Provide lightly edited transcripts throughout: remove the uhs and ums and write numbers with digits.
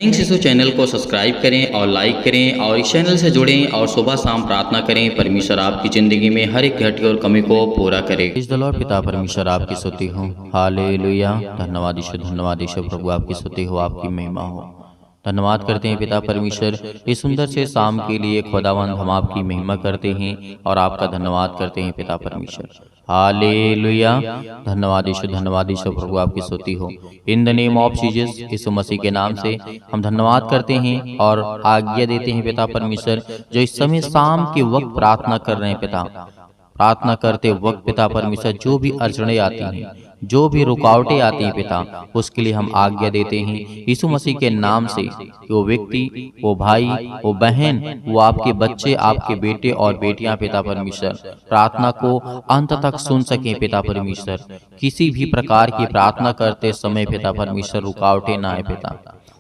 इन शिशु चैनल को सब्सक्राइब करें और लाइक करें और इस चैनल से जुड़ें और सुबह शाम प्रार्थना करें। परमेश्वर आपकी ज़िंदगी में हर एक घटी और कमी को पूरा करे। इस द लॉर्ड पिता परमेश्वर आपकी स्तुति हो। हालेलुया। धन्यवाद ईश्वर प्रभु आपकी स्तुति हो, आपकी महिमा हो। धन्यवाद करते हैं पिता परमेश्वर इस सुंदर से शाम के लिए। खुदावंद हम आपकी महिमा करते हैं और आपका धन्यवाद करते हैं पिता परमेश्वर। हालेलुया। धन्यवाद ईश्वर प्रभु आपकी स्तुति हो। In the name of Jesus Yeshu Masih के नाम से हम धन्यवाद करते हैं और आज्ञा देते हैं पिता परमेश्वर, जो इस समय शाम के वक्त प्रार्थना कर रहे हैं पिता। प्रार्थना करते वक्त पिता परमेश्वर जो भी अड़चनें आती हैं, जो भी रुकावटें आती हैं पिता, उसके लिए हम आज्ञा देते हैं यीशु मसीह के नाम से। वो व्यक्ति, वो भाई, वो बहन, वो आपके बच्चे, आपके बेटे और बेटियां पिता परमेश्वर प्रार्थना को अंत तक सुन सकें पिता परमेश्वर। किसी भी प्रकार की प्रार्थना करते समय पिता परमेश्वर रुकावटें ना आए पिता,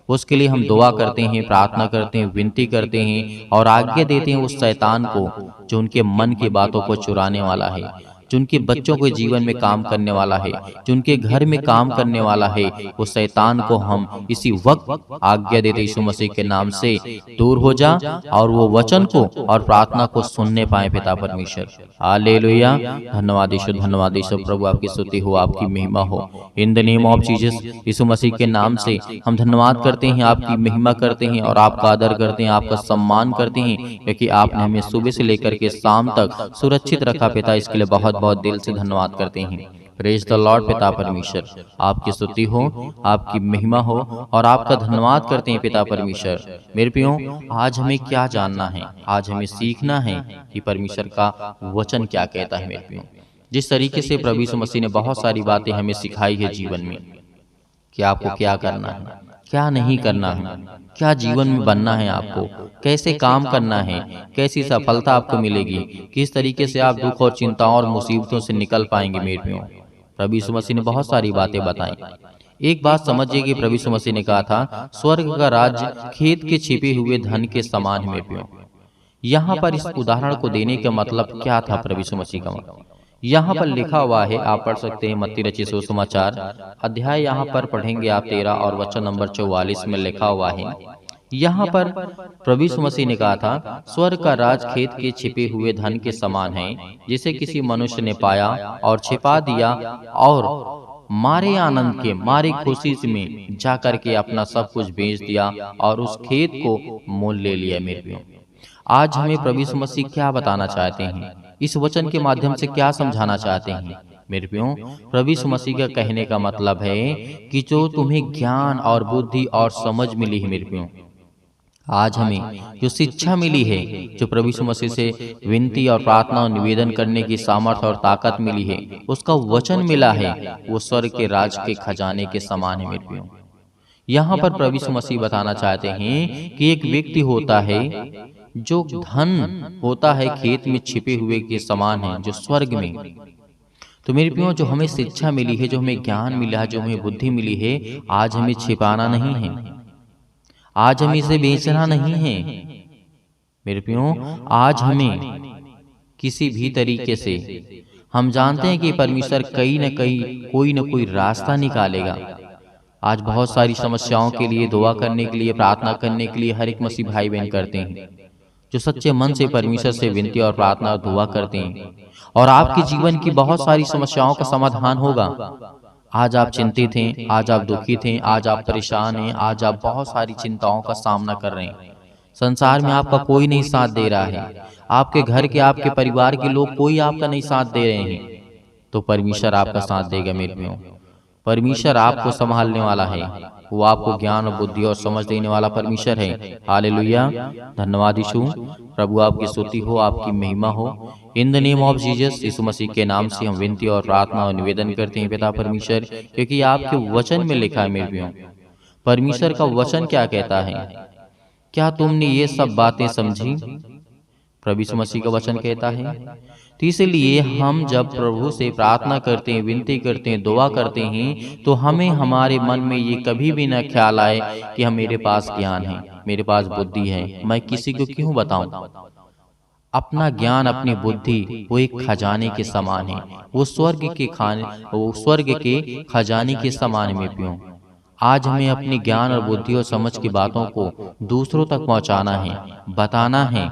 उसके लिए हम दुआ करते हैं, प्रार्थना करते हैं, विनती करते हैं और आज्ञा देते हैं उस शैतान को जो उनके मन की बातों को चुराने वाला है, जो उनके बच्चों के जीवन में काम करने वाला है, जो उनके घर में काम करने वाला है, वो शैतान को हम इसी वक्त आज्ञा देते यीशु मसीह के नाम से दूर हो जा और वो वचन को और प्रार्थना को सुनने पाए पिता परमेश्वर। हालेलुया। धन्यवाद ईश्वर प्रभु आपकी स्तुति हो, आपकी महिमा हो। In the name of Jesus Yeshu Masih के नाम से हम धन्यवाद करते हैं, आपकी महिमा करते हैं और आपका आदर करते हैं, आपका सम्मान करते हैं, क्योंकि आपने हमें सुबह से लेकर के शाम तक सुरक्षित रखा पिता। इसके लिए बहुत बहुत दिल से धन्यवाद करते हैं। प्रेज द लॉर्ड पिता परमेश्वर, आपकी स्तुति हो, आपकी महिमा हो और आपका धन्यवाद करते हैं पिता परमेश्वर। मेरे प्रियो, आज हमें क्या जानना है, आज हमें सीखना है कि परमेश्वर का वचन क्या कहता है। मेरे प्रियो, जिस तरीके से प्रभु यीशु मसीह ने बहुत सारी बातें हमें सिखाई है जीवन में, कि आपको क्या करना है, क्या नहीं करना है, क्या जीवन में बनना है, आपको कैसे काम करना है, कैसी सफलता आपको मिलेगी, किस तरीके से आप दुख और चिंताओं और मुसीबतों से निकल पाएंगे। मेरे प्रियो, प्रभु यीशु मसीह ने बहुत सारी बातें बताई। एक बात समझिए कि प्रभु यीशु मसीह ने कहा था, स्वर्ग का राज्य खेत के छिपे हुए धन के समान है। मेरे प्रियो, यहाँ पर इस उदाहरण को देने का मतलब क्या था प्रभु यीशु मसीह का? यहाँ पर लिखा हुआ है, आप पढ़ सकते हैं मत्ती रचित सुसमाचार अध्याय, यहाँ पर पढ़ेंगे आप 13 और वचन नंबर 44 में लिखा हुआ है। यहाँ पर प्रभु यीशु मसीह ने कहा था, स्वर्ग का राज खेत के छिपे हुए धन के समान है, जिसे किसी मनुष्य ने पाया और छिपा दिया और मारे आनंद के, मारे खुशी में जाकर के अपना सब कुछ बेच दिया और उस खेत को मोल ले लिया। मेरे प्रियो, आज हमें प्रभु यीशु मसीह क्या बताना चाहते हैं, इस वचन के माध्यम से क्या समझाना चाहते हैं? मेरे प्रियो, प्रभु यीशु मसीह का कहने का मतलब है कि जो तुम्हें ज्ञान और बुद्धि और समझ मिली है, मेरे प्रियो, आज हमें जो शिक्षा मिली है, जो प्रभु यीशु मसीह से विनती और प्रार्थना और निवेदन करने की सामर्थ्य और ताकत मिली है, उसका वचन मिला है, वो स्वर्ग के राज के खजाने के समान है। मेरे प्रियो, यहाँ पर प्रभु यीशु मसीह बताना चाहते हैं कि एक व्यक्ति होता है, जो धन होता है खेत में छिपे हुए के समान है, जो स्वर्ग में। तो मेरे प्रियो, जो हमें शिक्षा मिली है, जो हमें ज्ञान मिला है, जो हमें बुद्धि मिली है, आज हमें छिपाना नहीं है, आज हमें इसे बेचना नहीं है। मेरे प्रियो, आज हमें किसी भी तरीके से, हम जानते हैं कि परमेश्वर कहीं न कहीं कोई न कोई रास्ता निकालेगा। आज बहुत सारी समस्याओं के लिए दुआ करने के लिए, प्रार्थना करने के लिए हर एक मसीह भाई बहन करते हैं, जो सच्चे मन से परमेश्वर से विनती और प्रार्थना और दुआ करते हैं, और आपके जीवन की बहुत सारी समस्याओं का समाधान होगा। आज आप चिंतित हैं, आज आप दुखित हैं, आज आप परेशान हैं, आज आप बहुत सारी चिंताओं का सामना कर रहे हैं, संसार में आपका कोई नहीं साथ दे रहा है, आपके घर के, आपके परिवार के लोग कोई आपका नहीं साथ दे रहे हैं, तो परमेश्वर आपका साथ देगा। मेरे प्रियो, परमेश्वर आपको संभालने वाला है, वो आपको ज्ञान और बुद्धि और समझ देने वाला परमेश्वर है। हालेलुया। धन्यवाद यीशु प्रभु, आपकी स्तुति हो, आपकी महिमा हो। In the name of Jesus Yeshu Masih के नाम से हम विनती और प्रार्थना और निवेदन करते हैं पिता परमेश्वर, क्योंकि आपके वचन में लिखा है। मेरे प्रियो, परमेश्वर का वचन क्या कहता है? क्या तुमने ये सब बातें समझी? प्रभु यीशु मसीह का वचन कहता है। तो इसलिए हम जब प्रभु से प्रार्थना करते हैं, विनती करते हैं, दुआ करते हैं, तो हमें हमारे मन में ये कभी भी न ख्याल आए कि हम, मेरे पास ज्ञान है, मेरे पास बुद्धि है, मैं किसी को क्यों बताऊं। अपना ज्ञान, अपनी बुद्धि वो एक खजाने के समान है, वो स्वर्ग के खजाने के समान है। मेरे प्रियो, आज हमें अपनी ज्ञान और बुद्धि और समझ की बातों को दूसरों तक पहुंचाना है, बताना है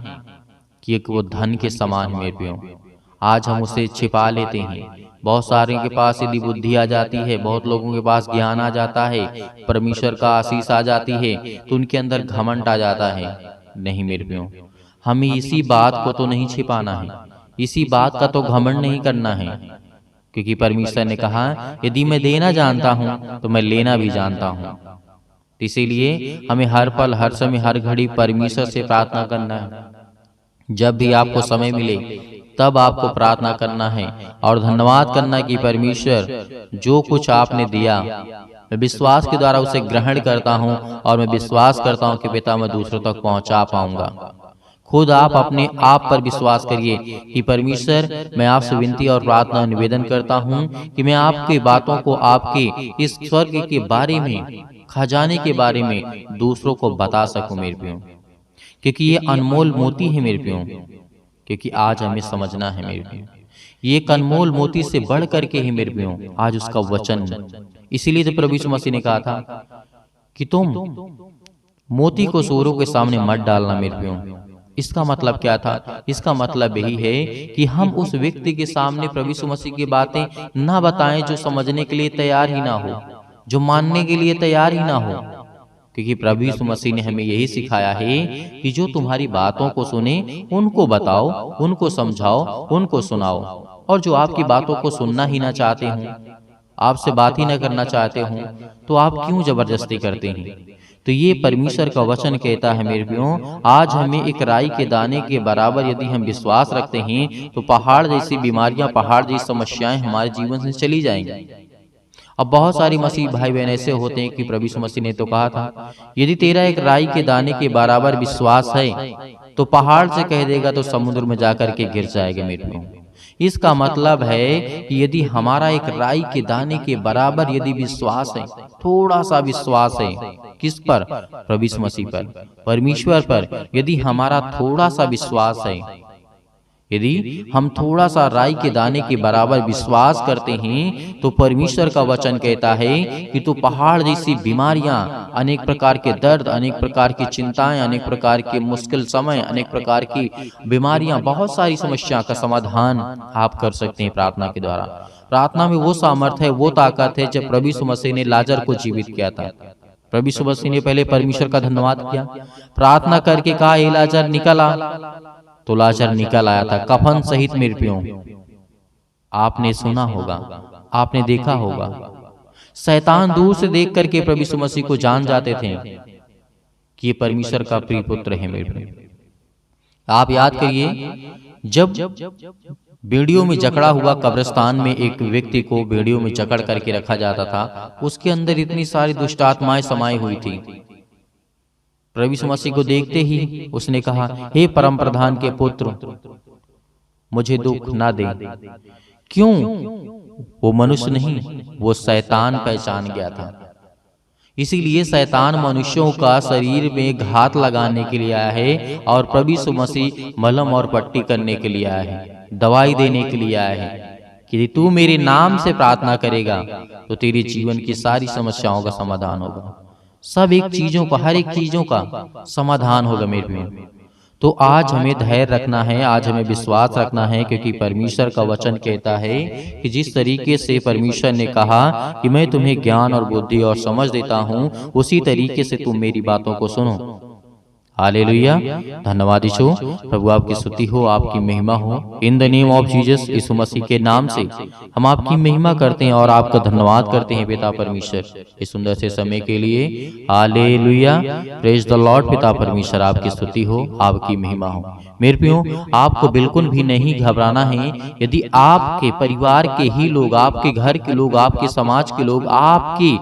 कि एक वो धन के समान है मेरे प्रियो। आज हम उसे छिपा लेते हैं। बहुत सारे के पास यदि बुद्धि आ जाती है, बहुत लोगों के पास ज्ञान आ जाता है, परमेश्वर का आशीष आ जाती है, तो उनके अंदर घमंड आ जाता है। नहीं मेरे प्रियो, हमें इसी बात को तो नहीं छिपाना है, इसी बात का तो घमंड नहीं करना है, क्योंकि परमेश्वर ने कहा यदि मैं देना जानता हूं तो मैं लेना भी जानता हूं। इसीलिए हमें हर पल, हर समय, हर घड़ी परमेश्वर से प्रार्थना करना है। जब भी आपको समय मिले तब आपको प्रार्थना करना है और धन्यवाद करना कि परमेश्वर जो कुछ आपने दिया मैं विश्वास के द्वारा उसे ग्रहण करता हूं और मैं विश्वास करता हूं कि पिता मैं दूसरों तक पहुंचा पाऊंगा। खुद आप अपने आप पर विश्वास करिए कि परमेश्वर मैं आपसे विनती और प्रार्थना निवेदन करता हूं कि मैं आपकी बातों को, आपके इस स्वर्ग के बारे में, खजाने के बारे में दूसरों को बता सकूं मेरे प्रियो, क्योंकि ये अनमोल मोती है मेरे प्रियो। क्योंकि आज हमें समझना है मेरे प्रियो, ये एक अनमोल मोती से बढ़ करके ही मेरे प्रियो आज उसका वचन। इसीलिए तो प्रभु यीशु मसीह ने कहा था कि तुम मोती को सूरों के सामने मत डालना मेरे प्रियो। इसका मतलब क्या था? इसका मतलब यही है कि हम उस व्यक्ति के सामने प्रभु यीशु मसीह की बातें ना बताएं जो समझने के लिए तैयार ही ना हो, जो मानने के लिए तैयार ही ना हो। क्योंकि प्रभु यीशु मसीह ने हमें यही सिखाया है कि जो तुम्हारी बातों को सुने उनको बताओ, उनको समझाओ, उनको सुनाओ। और जो आपकी बातों को सुनना ही ना चाहते हों, आपसे बात ही ना करना चाहते हों, तो आप क्यों जबरदस्ती करते हैं? तो ये परमेश्वर का वचन कहता है मेरे प्रियो, आज हमें एक राई के दाने के बराबर यदि हम विश्वास रखते हैं तो पहाड़ जैसी बीमारियां, पहाड़ जैसी समस्याएं हमारे जीवन से चली जाएंगी। अब बहुत सारी मसीह भाई बहन ऐसे होते हैं कि प्रभु यीशु मसीह ने तो कहा था यदि तेरा एक राई के दाने के बराबर विश्वास है तो पहाड़ से कह देगा तो समुद्र में जाकर के गिर जाएगा मेरे प्रियो। इसका मतलब है कि यदि हमारा एक राई के दाने के बराबर यदि विश्वास है, थोड़ा सा विश्वास है, किस पर? प्रभु यीशु मसीह पर, परमेश्वर पर। यदि हमारा थोड़ा सा विश्वास है, यदि हम थोड़ा सा राई के दाने के बराबर विश्वास करते हैं तो परमेश्वर का वचन कहता है कि तो पहाड़ जैसी बीमारियां, अनेक प्रकार के दर्द, अनेक प्रकार की चिंताएं, अनेक प्रकार के मुश्किल समय, अनेक प्रकार की बीमारियां, बहुत सारी समस्या का समाधान आप कर सकते हैं प्रार्थना के द्वारा। प्रार्थना में वो सामर्थ है, वो ताकत है। जब प्रभु यीशु मसीह ने लाजर को जीवित किया था, प्रभु यीशु मसीह ने पहले परमेश्वर का धन्यवाद किया, प्रार्थना करके कहा ए लाजर निकल आ, तो लाजर निकल आया था कफन सहित मेरे प्रियो। आपने सुना होगा, आपने देखा होगा, शैतान दूर से देख करके प्रभु यीशु मसीह को जान जाते थे कि ये परमेश्वर का प्रिय पुत्र है मेरे प्रियो। आप याद करिए, जब बेड़ियों में जकड़ा हुआ कब्रिस्तान में एक व्यक्ति को बेड़ियों में जकड़ करके रखा जाता था, उसके अंदर इतनी सारी दुष्ट आत्माएं समाई हुई थी। प्रभु यीशु मसीह को देखते ही उसने कहा हे परम प्रधान के पुत्र, मुझे दुख ना दे। क्यों? वो मनुष्य नहीं, वो शैतान पहचान गया था। इसीलिए शैतान मनुष्यों का शरीर में घात लगाने के लिए आया है और प्रभु यीशु मसीह मलहम और पट्टी करने के लिए आया है, दवाई देने के लिए आया है कि तू मेरे नाम से प्रार्थना करेगा तो तेरे जीवन की सारी समस्याओं का समाधान होगा। सब एक चीजों का, हर एक चीजों का समाधान होगा मेरे प्रियो। तो आज हमें धैर्य रखना है, आज हमें विश्वास रखना है, क्योंकि परमेश्वर का वचन कहता है कि जिस तरीके से परमेश्वर ने कहा कि मैं तुम्हें ज्ञान और बुद्धि और समझ देता हूँ, उसी तरीके से तुम मेरी बातों को सुनो। हालेलुया, धन्यवाद यीशु। प्रभु आपकी स्तुति हो, आपकी महिमा हो। In the name of Jesus, Yeshu Masih के नाम से हम आपकी महिमा करते हैं और आपका धन्यवाद करते हैं पिता परमेश्वर इस सुंदर से समय के लिए। Hallelujah, praise the Lord. पिता परमेश्वर आपकी स्तुति हो, आपकी महिमा हो। मेरे प्रियो, आपको बिल्कुल भी नहीं घबराना है। यदि आपके परिवार के ही लोग, आपके घर के लोग, आपके समाज के लोग, आपके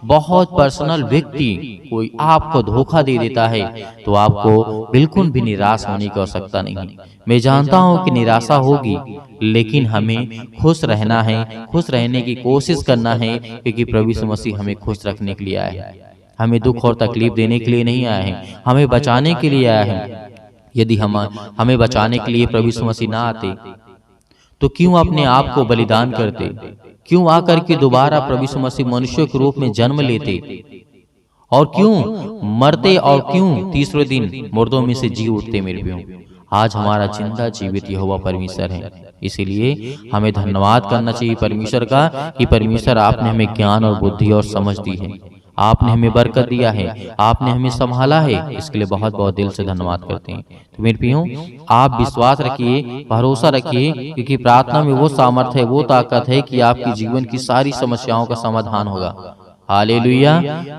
बहुत पर्सनल व्यक्ति कोई आपको धोखा दे देता है तो आपको बिल्कुल भी निराश होने की आवश्यकता नहीं। मैं जानता हूं कि निराशा होगी, लेकिन हमें खुश रहना है, खुश रहने की कोशिश करना है, क्योंकि प्रभु यीशु मसीह हमें खुश रखने के लिए आया है। हमें दुख और तकलीफ देने के लिए नहीं आया है, हमें बचाने के लिए आया है। यदि हमें बचाने के लिए प्रभु यीशु मसीह ना आते तो क्यों अपने आप को बलिदान करते? क्यों आकर के दोबारा प्रभु यीशु मसीह मनुष्य के रूप में जन्म लेते, और क्यों मरते, और क्यों तीसरे दिन मुर्दों में से जी उठते मेरे प्रियो। आज हमारा जिंदा जीवित यहोवा परमेश्वर है, इसीलिए हमें धन्यवाद करना चाहिए परमेश्वर का कि परमेश्वर आपने हमें ज्ञान और बुद्धि और समझ दी है, आपने हमें बरकत दिया है, आपने हमें संभाला है, इसके लिए बहुत बहुत दिल से धन्यवाद करते हैं। तो मेरे प्रियो, आप विश्वास रखिए, भरोसा रखिए, क्योंकि प्रार्थना में वो सामर्थ्य है, वो ताकत है कि आपकी जीवन की सारी समस्याओं का समाधान होगा। हालेलुया,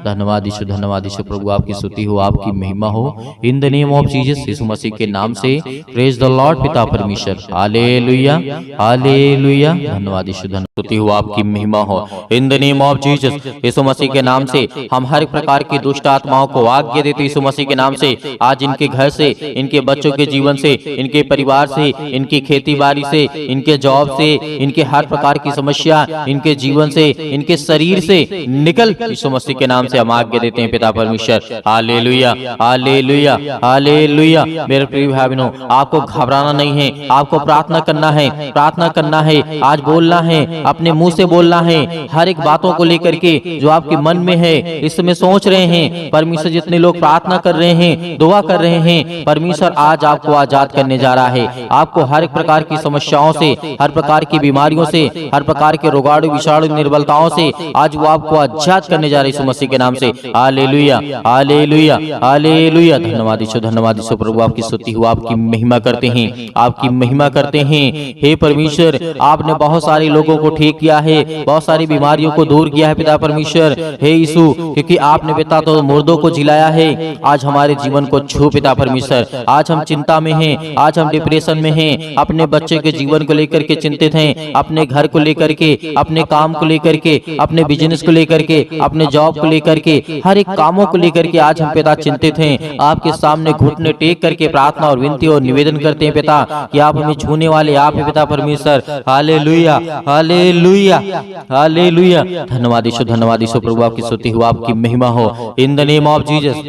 धन्यवाद यीशु, धन्यवाद यीशु प्रभु, आपकी स्तुति हो, आपकी महिमा हो। In the name of Jesus, Yeshu Masih के नाम से प्रेज द लॉर्ड पिता परमेश्वर। हालेलुया, हालेलुया, धन्यवाद यीशु, स्तुति हो, आपकी महिमा हो। In the name of Jesus, Yeshu Masih के नाम से हम हर प्रकार की दुष्ट आत्माओं को आज्ञा देते यीशु मसीह के नाम से। आज इनके घर से, इनके बच्चों के जीवन से, इनके परिवार से, इनकी खेती बाड़ी से, इनके जॉब से, इनके हर प्रकार की समस्या, इनके जीवन से, इनके शरीर से निकल यीशु मसीह के नाम से हम आज्ञा देते हैं पिता परमेश्वर। Hallelujah, hallelujah, hallelujah. मेरे प्रिय भाई बहनों, आपको घबराना नहीं है, आपको प्रार्थना करना है, प्रार्थना करना है, आज बोलना है, अपने मुंह से बोलना है, हर एक बातों को लेकर के जो आपके मन में है, इस समय सोच रहे हैं। परमेश्वर जितने लोग प्रार्थना कर रहे हैं, दुआ कर रहे हैं, परमेश्वर आज आपको आजाद करने जा रहा है। आपको हर एक प्रकार की समस्याओं से, हर प्रकार की बीमारियों से, हर प्रकार के रोगाणु विषाणु निर्बलताओं से आज वो आपको आजाद करने जा रहे यीशु मसीह के नाम से। हालेलुया, हालेलुया, हालेलुया, धन्यवाद यीशु, धन्यवाद यीशु प्रभु, आपकी स्तुति हो, आपकी महिमा करते हैं, आपकी महिमा करते हैं। हे परमेश्वर, आपने बहुत सारे लोगों को ठीक किया है, बहुत सारी बीमारियों को दूर किया है पिता परमेश्वर। हे यीशु, क्योंकि आपने पिता तो मुर्दों को जिलाया है, आज हमारे जीवन को छू पिता परमेश्वर। आज हम चिंता में हैं, आज हम डिप्रेशन में हैं, अपने बच्चे के जीवन को लेकर के चिंतित हैं, अपने घर को लेकर के, अपने काम को लेकर के, अपने बिजनेस को लेकर के, अपने जॉब को लेकर के, हर एक कामों को लेकर के आज हम पिता चिंतित हैं। आपके सामने घुटने टेक करके प्रार्थना और विनती और निवेदन करते हैं पिता कि आप हमें छूने वाले आप हैं पिता परमेश्वर। हालेलुया, हालेलुया, हालेलुया, धन्यवाद यीशु, धन्यवाद यीशु प्रभु, आपकी स्तुति हो, आपकी महिमा हो। In the name of Jesus,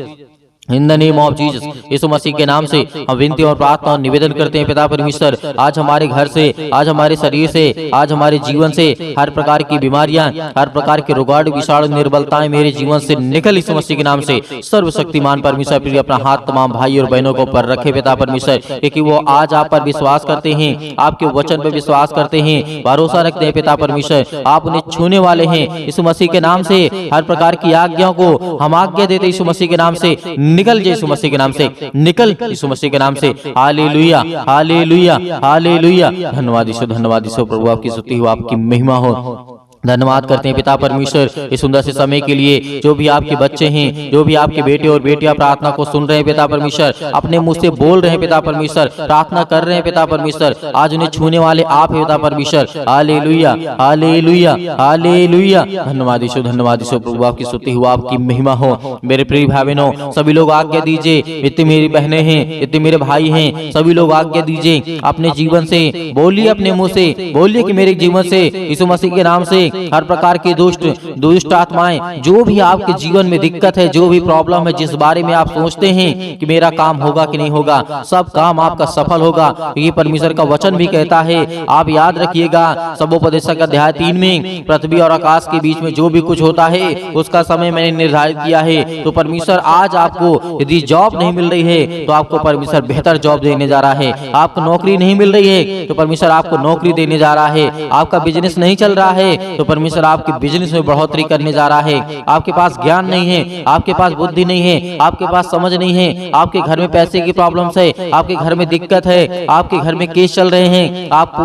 in the name of Jesus, Yeshu Masih के नाम से हम विनती और प्रार्थना और निवेदन करते हैं पिता परमेश्वर। आज हमारे घर से, आज हमारे शरीर से, आज हमारे जीवन से हर प्रकार की बीमारियां, हर प्रकार के रोगाणु विषाणु निर्बलताएं मेरे जीवन से निकल यीशु मसीह के नाम से। सर्वशक्तिमान परमेश्वर प्रिय अपना हाथ तमाम भाई और बहनों को पर रखे पिता परमेश्वर, क्योंकि वो आज आप पर विश्वास करते हैं, आपके वचन पर विश्वास करते हैं, भरोसा रखते हैं पिता परमेश्वर। आप उन्हें छूने वाले हैं यीशु मसीह के नाम से। हर प्रकार की आज्ञाओं को हम आज्ञा देते यीशु मसीह के नाम से, निकल जाए यीशु मसीह के नाम से, निकल यीशु मसीह के नाम से। हालेलुया, हालेलुया, हालेलुया, धन्यवाद यीशु, धन्यवाद यीशु प्रभु, आपकी स्तुति हो, आपकी महिमा हो। धन्यवाद करते हैं पिता परमेश्वर इस सुंदर से समय के लिए। जो भी आपके बच्चे हैं, जो भी आपके बेटे और बेटियां प्रार्थना को सुन रहे हैं पिता परमेश्वर, अपने मुंह से बोल रहे हैं पिता परमेश्वर, प्रार्थना कर रहे हैं पिता परमेश्वर, आज उन्हें छूने वाले आप हैं पिता परमेश्वर। हालेलुया, हालेलुया, हालेलुया, धन्यवाद यीशु, धन्यवाद यीशु प्रभु, आपकी स्तुति हो, आपकी महिमा हो। मेरे प्रिय भाई बहनों, सभी लोग आज्ञा दीजिए, इतनी मेरी बहनें हैं, इतने मेरे भाई हैं, सभी लोग आज्ञा दीजिए, अपने जीवन से बोलिए, अपने मुंह से बोलिए कि मेरे जीवन से यीशु मसीह के नाम से हर प्रकार की दुष्ट आत्माएं, जो भी आपके जीवन में दिक्कत है, जो भी प्रॉब्लम है, जिस बारे में आप सोचते हैं कि मेरा काम होगा कि नहीं होगा, सब काम आपका सफल होगा, क्योंकि परमेश्वर का वचन भी कहता है। आप याद रखिएगा, सबोपदेशक अध्याय 3 में पृथ्वी और आकाश के बीच में जो भी कुछ होता है उसका समय मैंने निर्धारित किया है। तो परमेश्वर आज आपको, यदि जॉब नहीं मिल रही है तो आपको परमेश्वर बेहतर जॉब देने जा रहा है। आपको नौकरी नहीं मिल रही है तो परमेश्वर आपको नौकरी देने जा रहा है। आपका बिजनेस नहीं चल रहा है तो परमेश्वर आपके बिजनेस में बढ़ोतरी करने जा रहा है। आपके पास ज्ञान नहीं है, आपके पास बुद्धि नहीं है, आपके पास समझ नहीं है, आपके घर में पैसे की प्रॉब्लम्स है, आपके घर में दिक्कत है, आपके घर में केस चल रहे हैं, आप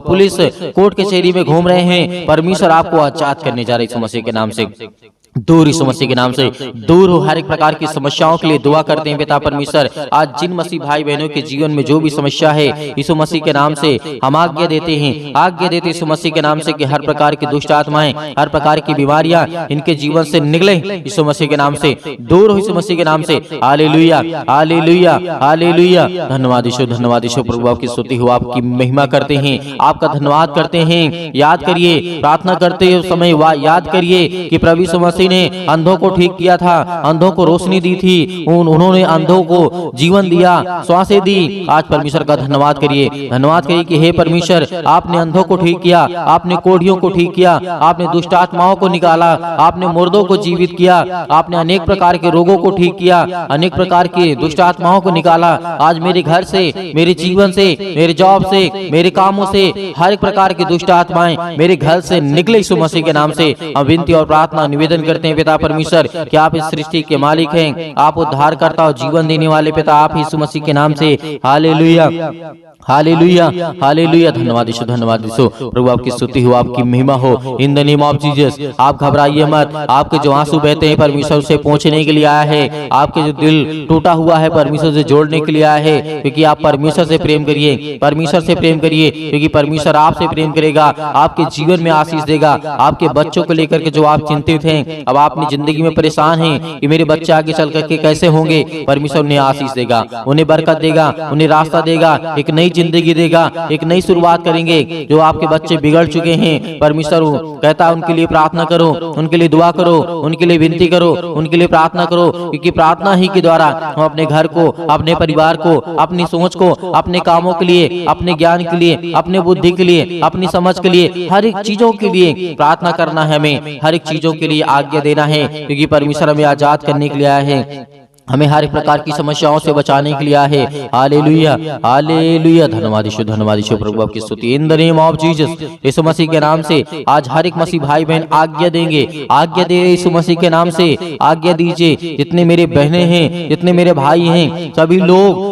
पुलिस कोर्ट कचहरी में घूम रहे हैं, परमेश्वर आपको आजाद करने जा रहे हैं यीशु मसीह के नाम से। दूर यीशु मसीह के नाम से दूर हो हर एक प्रकार की समस्याओं के लिए दुआ करते हैं पिता परमेश्वर। आज जिन मसीह भाई बहनों के जीवन में जो भी समस्या है यीशु मसीह के नाम से हम आज्ञा देते हैं, आज्ञा देते यीशु मसीह के नाम से कि हर प्रकार की दुष्ट आत्माएं, हर प्रकार की बीमारियां इनके जीवन से निकले यीशु मसीह के नाम से, दूर हो यीशु मसीह के नाम से। हालेलुया, हालेलुया, हालेलुया, धन्यवाद यीशु, धन्यवाद यीशु प्रभु, आपकी स्तुति हो, आपकी महिमा करते हैं, आपका धन्यवाद करते हैं। याद करिए, प्रार्थना करते समय याद करिए कि प्रभु यीशु मसीह मसीह ने अंधों को ठीक किया था, अंधों को रोशनी दी थी, उन्होंने अंधों को जीवन दिया, श्वासें दी। आज परमेश्वर का धन्यवाद करिए, धन्यवाद करिए कि हे परमेश्वर, आपने अंधों को ठीक किया, आपने कोढ़ियों को ठीक किया, आपने दुष्ट आत्माओं को निकाला, आपने मुर्दों को जीवित किया, आपने अनेक प्रकार के रोगों को ठीक किया, अनेक प्रकार के दुष्ट आत्माओं को निकाला। आज मेरे घर से, मेरे जीवन से, मेरे जॉब से, मेरे कामों से हर एक प्रकार की दुष्ट आत्माएं मेरे घर से निकले यीशु मसीह के नाम से। हम विनती और प्रार्थना निवेदन करते हैं पिता परमेश्वर कि आप इस सृष्टि के मालिक हैं, आप उद्धारकर्ता और जीवन देने वाले पिता, आप यीशु मसीह के नाम से। Hallelujah, hallelujah, hallelujah. धन्यवाद यीशु, धन्यवाद यीशु। प्रभु आपकी स्तुति हो, आपकी महिमा हो। In the name of Jesus आप घबराइए मत। आपके जो आंसू बहते हैं परमेश्वर से पहुंचने के लिए आया है, आपके जो दिल टूटा हुआ है परमेश्वर से जोड़ने के लिए आया है, क्योंकि आप परमेश्वर से प्रेम करिए, परमेश्वर से प्रेम करिए, क्योंकि परमेश्वर आपसे प्रेम करेगा, आपके जीवन में आशीष देगा। आपके बच्चों को लेकर के जो आप चिंतित हैं, अब आप अपनी जिंदगी में परेशान हैं कि मेरे बच्चे आगे चल करके कैसे होंगे, परमेश्वर उन्हें आशीष देगा, उन्हें बरकत देगा, उन्हें रास्ता देगा, एक नई जिंदगी देगा, एक नई शुरुआत करेंगे। जो आपके बच्चे बिगड़ चुके हैं, परमेश्वर कहता है उनके लिए प्रार्थना करो, उनके लिए दुआ करो, उनके लिए विनती करो, उनके लिए प्रार्थना करो, क्योंकि प्रार्थना ही के द्वारा हम अपने घर को, अपने परिवार को, अपनी सोच को, अपने कामों के लिए, अपने ज्ञान के लिए, अपने बुद्धि के लिए, अपनी समझ के लिए, हर एक चीजों के लिए प्रार्थना करना है। हमें हर एक चीजों के लिए आज्ञा देना है, क्योंकि परमेश्वर हमें आजाद करने के लिए आया है, हमें हर एक प्रकार की समस्याओं से बचाने के लिए है। Hallelujah, hallelujah. धन्यवाद यीशु, धन्यवाद यीशु। प्रभु आपकी स्तुति। In the name of Jesus, Yeshu Masih के नाम से आज हर एक मसीह भाई बहन आज्ञा देंगे, आज्ञा दे यीशु मसीह के नाम से आज्ञा दीजिए। जितने मेरे बहनें हैं, जितने मेरे भाई हैं,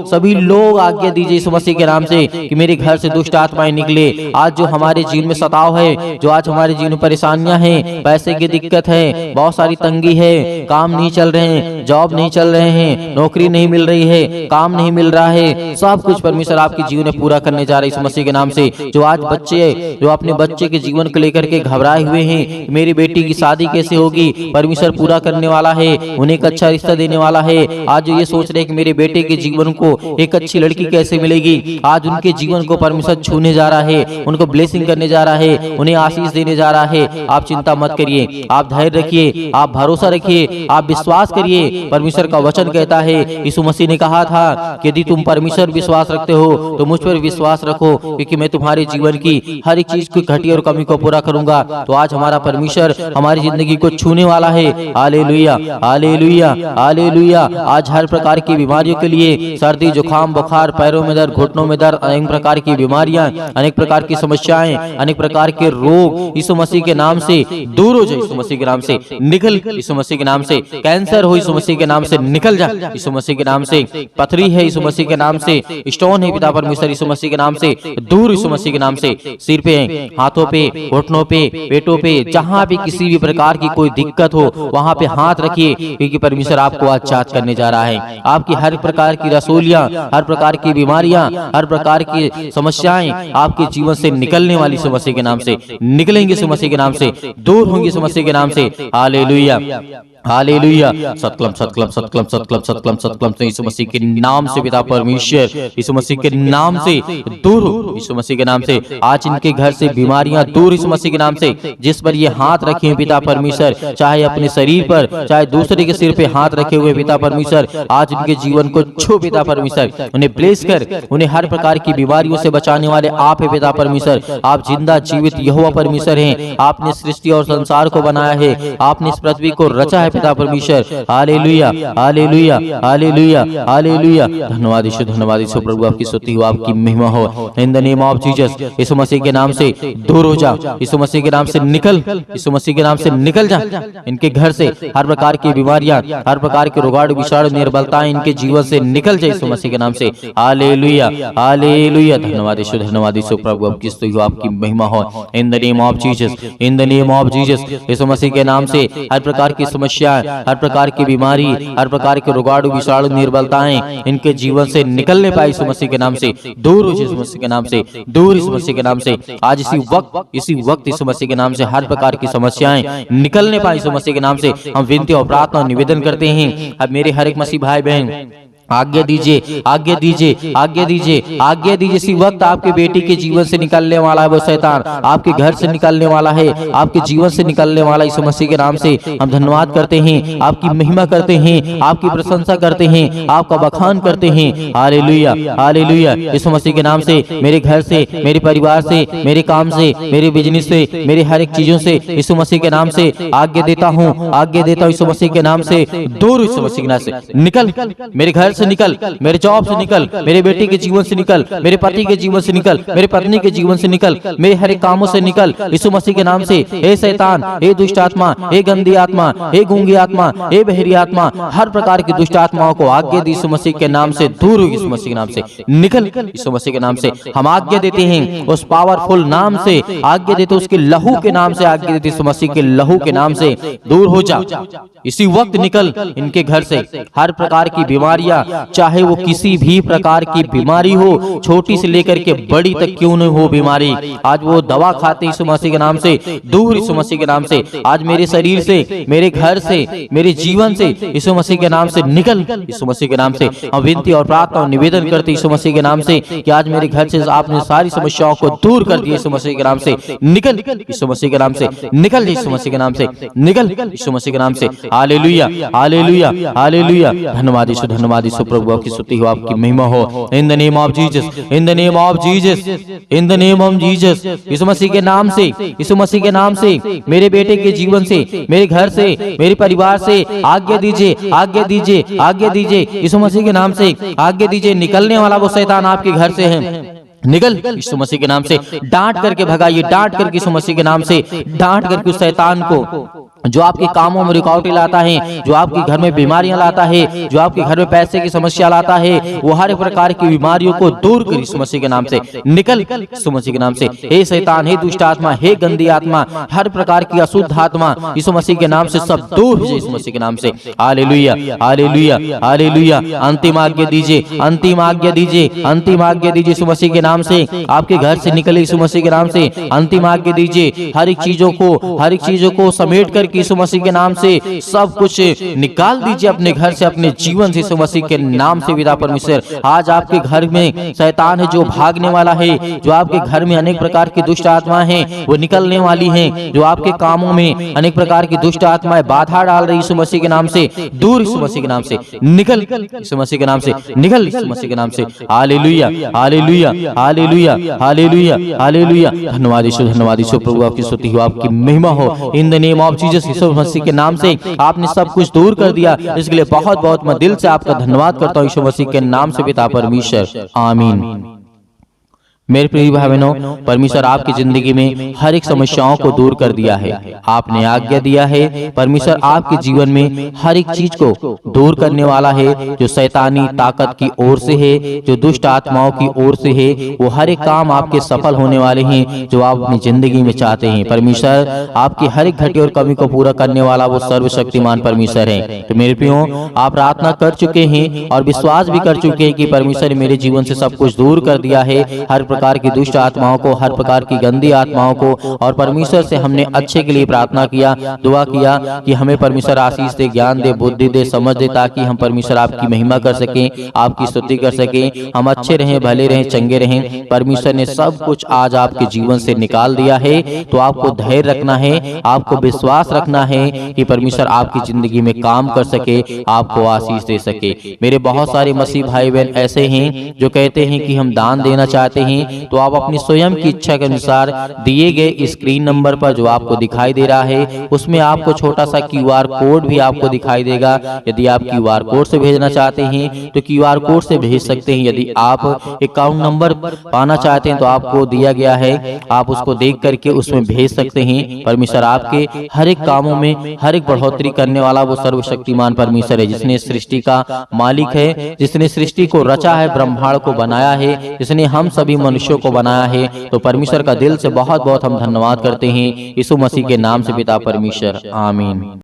सभी लोग आज्ञा दीजिए यीशु मसीह के नाम से कि मेरे घर से दुष्ट आत्माएं निकले। आज जो हमारे जीवन में सताव है, जो आज हमारे जीवन में परेशानियां हैं, पैसे की दिक्कत है, बहुत सारी तंगी है, काम नहीं चल रहे हैं, जॉब नहीं चल रहे हैं, नौकरी नहीं मिल रही है, काम नहीं मिल रहा है, सब कुछ परमेश्वर आपके जीवन में पूरा करने जा रहे हैं यीशु मसीह के नाम से। जो आज बच्चे, जो अपने बच्चे के जीवन को लेकर के घबराए हुए हैं, मेरी बेटी की शादी कैसे होगी, परमेश्वर पूरा करने वाला है, उन्हें एक अच्छा रिश्ता देने वाला है। आज जो ये सोच रहे हैं कि मेरे बेटे के जीवन को एक अच्छी लड़की कैसे मिलेगी, आज उनके जीवन को परमेश्वर छूने जा रहा है, उनको ब्लेसिंग करने जा रहा है, उन्हें आशीष देने जा रहा है। आप चिंता मत करिए, आप धैर्य रखिए, आप भरोसा रखिए, आप विश्वास करिए। परमेश्वर का वचन कहता है, यीशु मसीह ने कहा था कि यदि तुम परमेश्वर विश्वास रखते हो तो मुझ पर विश्वास रखो, क्योंकि मैं तुम्हारे जीवन की हर एक चीज की घटी और कमी को पूरा करूंगा। तो आज हमारा परमेश्वर हमारी जिंदगी को छूने वाला है। Hallelujah, hallelujah, hallelujah. आज हर प्रकार की बीमारियों के लिए, सर्दी, जुकाम, बुखार, पैरों में दर्द, घुटनों में दर्द, अनेक प्रकार की बीमारियां, अनेक प्रकार की समस्याएं, अनेक प्रकार के रोग यीशु मसीह के नाम से दूर हो जाए, यीशु मसीह के नाम से निकल, यीशु मसीह के नाम से कैंसर हो यीशु मसीह के नाम से निकल जा, यीशु मसीह के नाम से पथरी है यीशु मसीह के नाम से, स्टोन है पिता परमेश्वर यीशु मसीह के नाम से दूर, यीशु मसीह के नाम से। सिर पे, हाथों पे, घुटनों पे, पेटों पे, जहां भी किसी भी प्रकार की कोई दिक्कत हो वहां पे हाथ रखिए, क्योंकि परमेश्वर आपको आजाद करने जा रहा है। आपकी हर प्रकार की रसोलियां, हर प्रकार की बीमारियां, हर प्रकार की समस्याएं आपके जीवन से निकलने वाली यीशु मसीह के नाम से निकलेंगे, यीशु मसीह के नाम से दूर होंगे, यीशु मसीह के नाम से। Hallelujah, hallelujah. सतकलम, सतकलम, सतकलम, सतकलम, सतकलम, सतकलम से यीशु मसीह के नाम से पिता परमेश्वर यीशु मसीह के नाम से दूर हो, यीशु मसीह के नाम से। आज इनके घर से बीमारियां दूर यीशु मसीह के नाम से। जिस पर ये हाथ रखे हैं पिता परमेश्वर, चाहे अपने शरीर पर, चाहे दूसरे के सिर पे हाथ रखे हुए पिता परमेश्वर, आज इनके जीवन को छू पिता परमेश्वर, उन्हें ब्लेस कर, उन्हें हर प्रकार की बीमारियों से बचाने वाले आप है पिता परमेश्वर। आप जिंदा जीवित यहोवा परमेश्वर हैं। आपने सृष्टि और संसार को बनाया है, आपने इस पृथ्वी को रचा है पिता परमेश्वर। Hallelujah, hallelujah, hallelujah, hallelujah. धन्यवाद यीशु, धन्यवाद यीशु। प्रभु आपकी स्तुति हो, आपकी महिमा हो। In the name of Jesus, Yeshu Masih के नाम से दूर हो जा, यीशु मसीह के नाम से निकल, यीशु मसीह के नाम से निकल जा। इनके घर से हर प्रकार की बीमारियां, हर प्रकार के रोगाणु, विषाणु, निर्बलताएं इनके जीवन से निकल जाए यीशु मसीह के नाम से। Hallelujah, hallelujah. धन्यवाद यीशु, धन्यवाद यीशु। प्रभु आपकी स्तुति हो, आपकी महिमा हो। In the name of Jesus, in the name of Jesus, Yeshu Masih के नाम से हर प्रकार की समस्या, हर प्रकार की बीमारी, हर प्रकार के रोगाणु, विषाणु, निर्बलताएं इनके जीवन से निकलने पाए यीशु मसीह के नाम से दूर हो, यीशु मसीह के नाम से दूर, यीशु मसीह के नाम से। आज इसी वक्त यीशु मसीह के नाम से हर प्रकार की समस्याएं निकलने पाए यीशु मसीह के नाम से। हम विनती और प्रार्थना निवेदन करते हैं। अब मेरे हर एक मसीह भाई बहन आज्ञा दीजिए, आज्ञा दीजिए, आज्ञा दीजिए, आज्ञा दीजिए। इसी वक्त आपके बेटी के जीवन से निकलने वाला है वो शैतान, आपके घर से निकलने वाला है, आपके जीवन से निकलने वाला। यीशु मसीह के नाम से हम धन्यवाद करते हैं, आपकी महिमा करते हैं, आपकी प्रशंसा करते हैं, आपका बखान करते हैं। Hallelujah, hallelujah. यीशु मसीह के नाम से मेरे घर से, मेरे परिवार से, मेरे काम से, मेरे बिजनेस से, मेरे हर एक चीजों से यीशु मसीह के नाम से आज्ञा देता हूँ, आज्ञा देता हूँ। यीशु मसीह के नाम से दूर, यीशु मसीह के नाम से निकल, मेरे घर से निकल, मेरे जॉब से निकल, मेरे बेटे के जीवन से निकल, मेरे पति के जीवन से निकल, मेरे पत्नी के जीवन से निकल, मेरे हर एक कामों से निकल यीशु मसीह के नाम से। हे शैतान, हे दुष्ट आत्मा, हे गंदी आत्मा, हे गूंगी आत्मा, हे बहरी आत्मा, हर प्रकार की दुष्ट आत्माओं को आज्ञा दी यीशु मसीह के नाम से दूर हो, यीशु मसीह के नाम से निकल, यीशु मसीह के नाम से हम आज्ञा देते हैं। उस पावरफुल नाम से आज्ञा देते, उसके लहू के नाम से आज्ञा देते, यीशु मसीह के लहू के नाम से दूर हो जा। इसी वक्त निकल इनके घर से हर प्रकार की बीमारियां, चाहे वो किसी भी प्रकार की बीमारी हो, छोटी से लेकर के बड़ी तक क्यों न हो बीमारी, आज वो दवा खाते यीशु मसीह के नाम से दूर, यीशु मसीह के नाम से। आज मेरे शरीर से, मेरे घर से, मेरे जीवन से यीशु मसीह के नाम से निकल, यीशु मसीह के नाम से हम विनती और प्रार्थना और निवेदन करते यीशु मसीह के नाम से कि आज मेरे घर से आपने सारी समस्याओं को दूर कर दिया। यीशु मसीह के नाम से निकल, यीशु मसीह के नाम से निकल, यीशु मसीह के नाम से निकल, यीशु मसीह के नाम से। Hallelujah, hallelujah, hallelujah. धन्यवाद यीशु, धन्यवाद यीशु। प्रभु आपकी स्तुति हो, आपकी महिमा हो। In the name of Jesus, in the name of Jesus, in the name of Jesus. Yeshu Masih के नाम से, यीशु मसीह के नाम से मेरे बेटे के जीवन से, मेरे घर से, मेरे परिवार से आज्ञा दीजिए, आज्ञा दीजिए, आज्ञा दीजिए यीशु मसीह के नाम से आज्ञा दीजिए। निकलने वाला वो शैतान आपके घर से है, निकल यीशु मसीह के नाम से। डांट करके भगाइए, डांट करके यीशु मसीह के नाम से डांट करके उस शैतान को जो आपके कामों में रुकावटें लाता है, जो आपके घर में बीमारियां लाता है, जो आपके घर में पैसे की समस्या लाता है, वो हर एक प्रकार की बीमारियों को दूर कर यीशु मसीह के नाम से निकल, यीशु मसीह के नाम से। हे शैतान, हे दुष्ट आत्मा, हे गंदी आत्मा, हर प्रकार की अशुद्ध आत्मा यीशु मसीह के नाम से सब दूर हो जाए यीशु मसीह के नाम से। Hallelujah, hallelujah, hallelujah. अंतिम आज्ञा दीजिए, अंतिम आज्ञा दीजिए, अंतिम आज्ञा दीजिए यीशु मसीह के नाम से। आपके घर से निकले यीशु मसीह के नाम से अंतिम आज्ञा दीजिए। हर एक चीजों को समेट कर यीशु मसीह के नाम से सब कुछ निकाल दीजिए अपने घर से, अपने जीवन से यीशु मसीह के नाम से। पिता परमेश्वर, आज आपके घर में शैतान है जो भागने वाला है, जो आपके घर में अनेक प्रकार की दुष्ट आत्माएं हैं वो निकलने वाली हैं, जो आपके कामों में अनेक प्रकार की दुष्ट आत्माएं बाधा डाल रही यीशु मसीह के नाम से दूर, यीशु मसीह के नाम से निकल, यीशु मसीह के नाम से निकल, यीशु मसीह के नाम से। Hallelujah, hallelujah, hallelujah, hallelujah, hallelujah. धन्यवाद यीशु, धन्यवाद यीशु। प्रभु आपकी स्तुति हो, आपकी महिमा हो। In the name of Jesus, Yeshu Masih के नाम से आपने सब कुछ दूर कर दिया, इसके लिए बहुत बहुत मैं दिल से आपका धन्यवाद करता हूँ यीशु मसीह के नाम से पिता परमेश्वर, आमीन। मेरे प्रिय भाई बहनों, परमेश्वर आपकी जिंदगी में हर एक समस्याओं को दूर कर दिया है, आपने आज्ञा दिया है। परमेश्वर आपके जीवन में हर एक चीज को दूर करने वाला है, जो शैतानी ताकत की ओर से है, जो दुष्ट आत्माओं की ओर से है, वो हर एक काम आपके सफल होने वाले हैं जो आप अपनी जिंदगी में चाहते हैं। परमेश्वर आपकी हर एक घटी और कमी को पूरा करने वाला वो सर्वशक्तिमान परमेश्वर है। तो मेरे प्रियो, आप प्रार्थना कर चुके हैं और विश्वास भी कर चुके हैं कि परमेश्वर मेरे जीवन से सब कुछ दूर कर दिया है, हर प्रकार की दुष्ट आत्माओं को, हर प्रकार की गंदी आत्माओं को। और परमेश्वर से हमने अच्छे के लिए प्रार्थना किया, दुआ किया कि हमें परमेश्वर आशीष दे, ज्ञान दे, बुद्धि दे, समझ दे, ताकि हम परमेश्वर आपकी महिमा कर सकें, आपकी स्तुति कर सकें, हम अच्छे रहें, भले रहें, चंगे रहें। परमेश्वर ने सब कुछ आज आपके जीवन से निकाल दिया है, तो आपको धैर्य रखना है, आपको विश्वास रखना है कि परमेश्वर आपकी जिंदगी में काम कर सके, आपको आशीष दे सके। मेरे बहुत सारे मसीह भाई बहन ऐसे हैं जो कहते हैं कि हम दान देना चाहते हैं, तो आप अपनी स्वयं की इच्छा के अनुसार दिए गए स्क्रीन नंबर पर जो आपको दिखाई दे रहा है, उसमें आपको छोटा सा QR कोड भी आपको दिखाई देगा। यदि आप QR कोड से भेजना चाहते हैं तो QR कोड से भेज सकते हैं। यदि आप अकाउंट नंबर पाना चाहते हैं तो आपको दिया गया है, आप उसको देख करके उसमें भेज सकते हैं। परमेश्वर आपके हर एक कामों में हर एक बढ़ोतरी करने वाला वो सर्वशक्तिमान परमेश्वर है, जिसने सृष्टि का मालिक है, जिसने सृष्टि को रचा है, ब्रह्मांड को बनाया है, जिसने हम सभी मनुष्यों को बनाया है। तो परमेश्वर का दिल से बहुत बहुत हम धन्यवाद करते हैं यीशु मसीह के नाम से पिता परमेश्वर, आमीन।